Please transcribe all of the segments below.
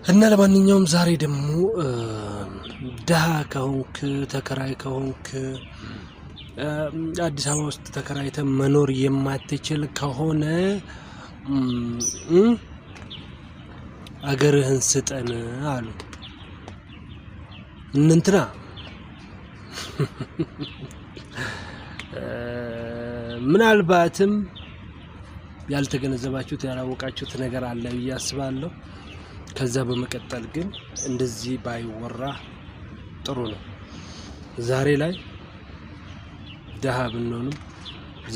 እና ለማንኛውም ዛሬ ደግሞ ደሃ ከሆንክ ተከራይ ከሆንክ አዲስ አበባ ውስጥ ተከራይተ መኖር የማትችል ከሆነ አገርህን ስጠን አሉ እንንትና ምናልባትም ያልተገነዘባችሁት ያላወቃችሁት ነገር አለ ብዬ አስባለሁ። ከዛ በመቀጠል ግን እንደዚህ ባይወራ ጥሩ ነው። ዛሬ ላይ ደሃ ብንሆንም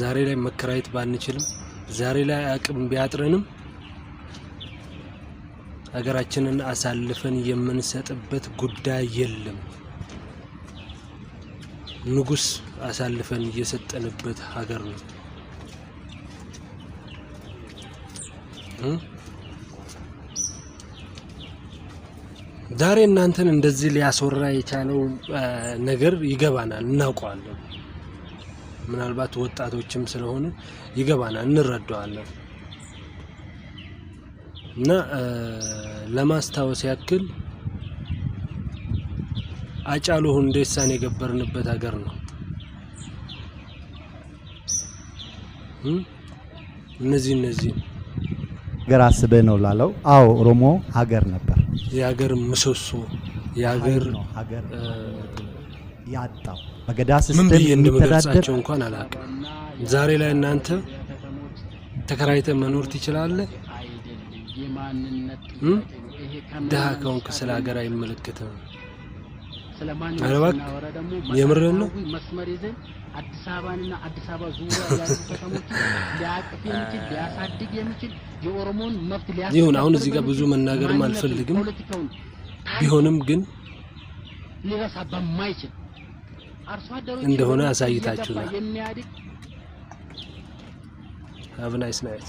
ዛሬ ላይ መከራየት ባንችልም ዛሬ ላይ አቅም ቢያጥረንም ሀገራችንን አሳልፈን የምንሰጥበት ጉዳይ የለም። ንጉስ አሳልፈን እየሰጠንበት ሀገር ነው። ዛሬ እናንተን እንደዚህ ሊያስወራ የቻለው ነገር ይገባናል፣ እናውቀዋለን። ምናልባት ወጣቶችም ስለሆነ ይገባናል፣ እንረዳዋለን። እና ለማስታወስ ያክል አጫሉ ሁንዴሳን የገበርንበት ሀገር ነው። እነዚህ ሀገር አስበህ ነው ላለው፣ አዎ ኦሮሞ ሀገር ነበር። የሀገር ምሰሶ የሀገር ሀገር ያጣው በገዳ ሲስተም የሚተዳደር እንኳን አላውቅም። ዛሬ ላይ እናንተ ተከራይተ መኖር ትችላለህ። ደሃ ከሆንክ ስለ ሀገር አይመለከትም። ስለማንኛውም የምርህን ነው። መስመር ይዘን አዲስ አበባንና አዲስ አበባ ዙሪያ ያሉ ከተሞች ሊያቅፍ የሚችል ሊያሳድግ የሚችል የኦሮሞን መብት ሊያሳድግ ይሁን። አሁን እዚህ ጋር ብዙ መናገርም አልፈልግም። ቢሆንም ግን ሊረሳ በማይችል አርሶ አደሮች እንደሆነ አሳይታችሁናል። Have a nice night.